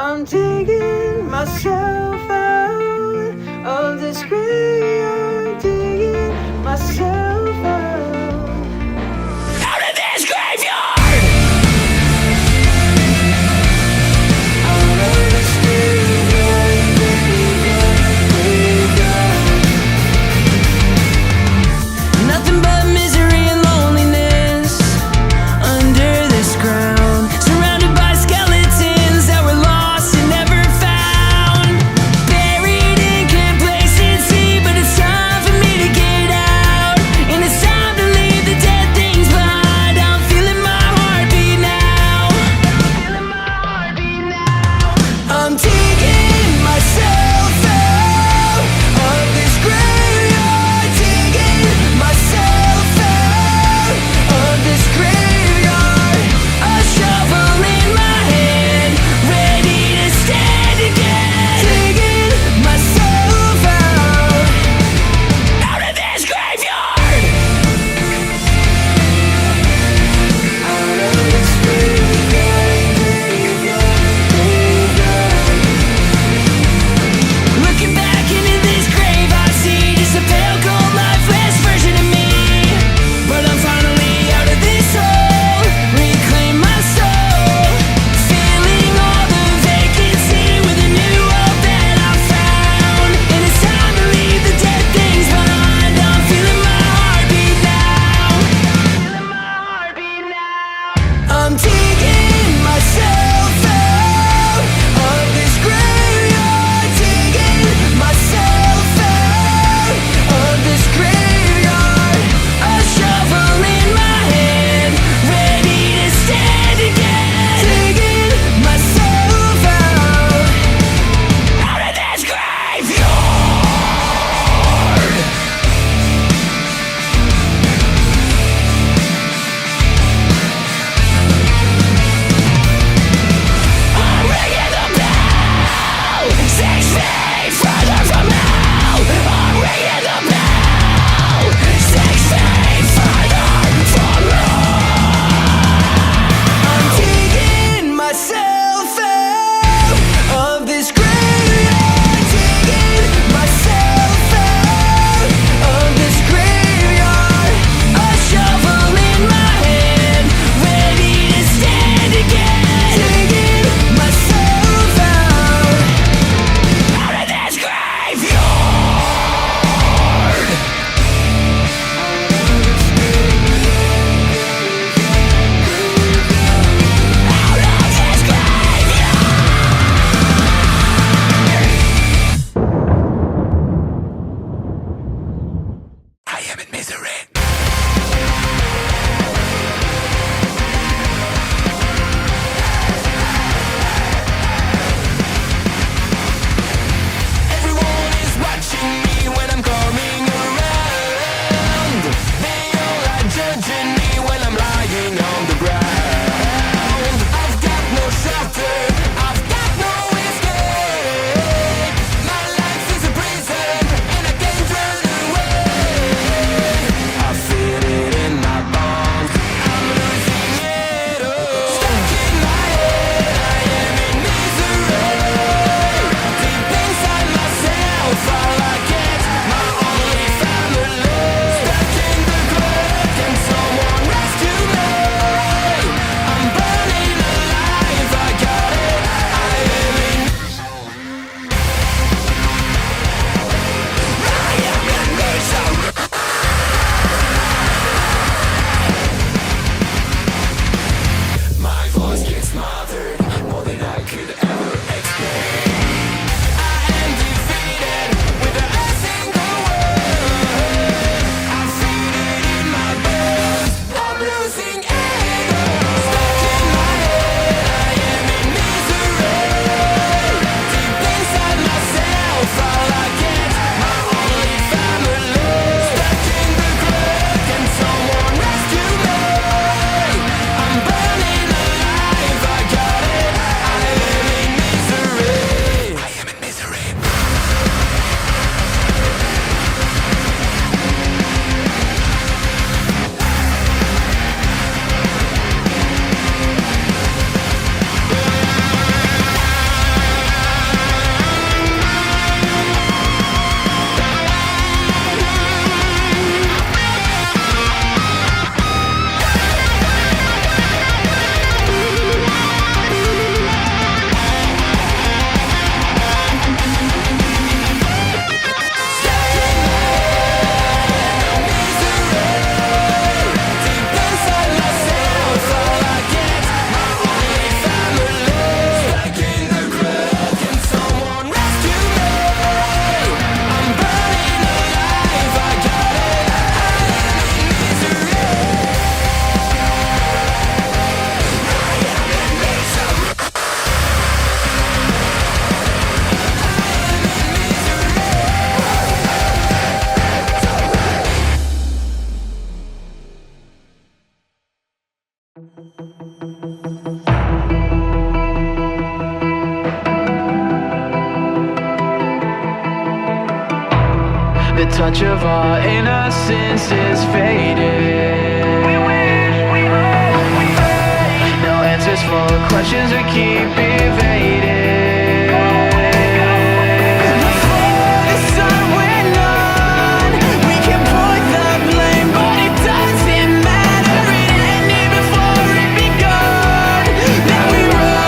I'm digging myself out of this graveyard, digging myself out of this graveyard, out of this graveyard, nothing but misery and loneliness under this ground, surrounded by skeletons that were lost and never found, buried in complacency, but it's The touch of our innocence is fading. We wish, we hope, we pray. No answers for questions we keep evading. Before the sun went on, we can point the blame, but it doesn't matter. It ended before it begun. Now we run.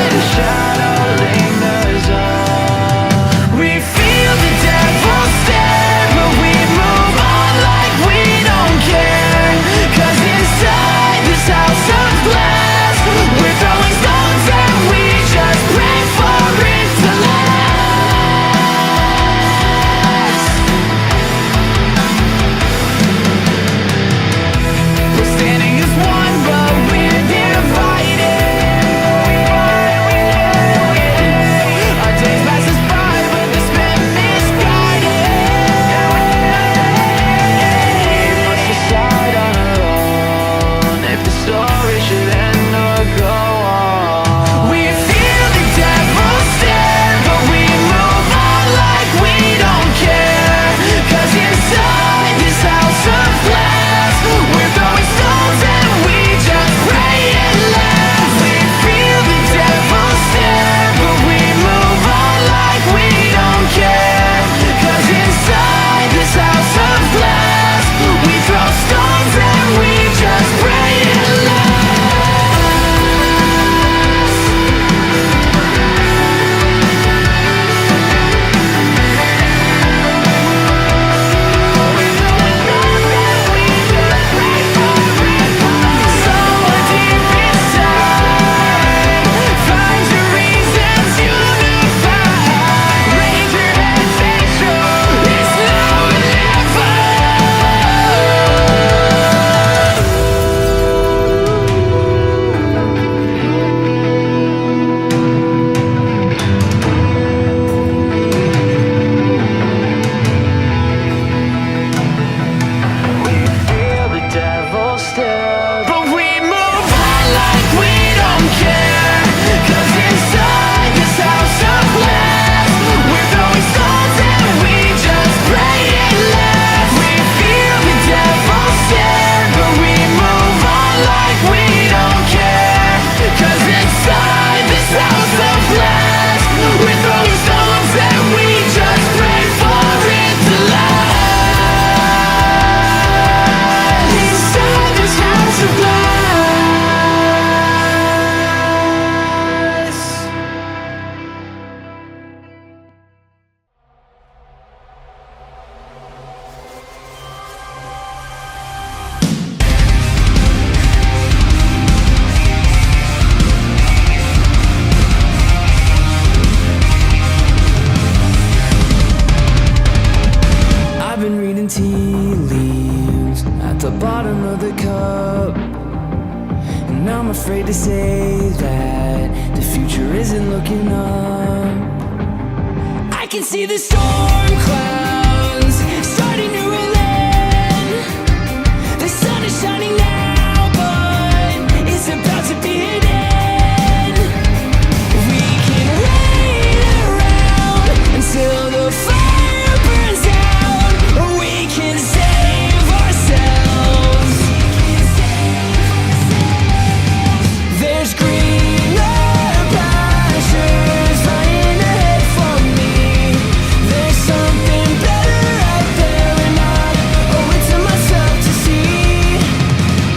The shadow lingers on. We feel the devil stare, but we move on like we don't care. 'Cause inside this house of glass, we're throwing stones and we just pray for it to last. We're standing as one, but we're divided. Our days pass us by, but they're spent misguided. We must decide on our own if the story should end or go on. We feel the devil stare, but we move on like we don't care. 'Cause inside this house of glass, we're throwing stones and we just pray it lasts. We feel the devil stare, but we move on like we don't care. 'Cause inside this house of glass, we throw stones and we just pray it Someone deep inside finds a reason to unify. Raise your head, face true. It's now or never. We feel the devil stare, but we move on like we don't care. 'Cause inside this house of glass, we're throwing stones and we just pray it lasts. We feel the devil stare, but we move on like we don't care. 'Cause inside this house of glass, we're throwing stones and we just pray for it to last. Inside this house of glass. I've been reading tea leaves at the bottom of the cup, and I'm afraid to say that the future isn't looking up. I can see the storm clouds starting to relent. The sun is shining now, but it's about to be an end. We can wait around until the fire burns out, or we can save ourselves. There's greener pastures lying ahead for me. There's something better out there, and I owe it to myself to see.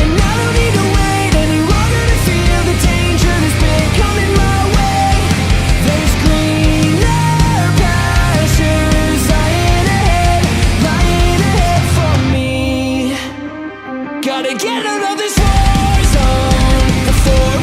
And I don't need to wait any longer to feel the danger that's been coming my way. There's greener pastures lying ahead for me. Gotta get out of this war zone before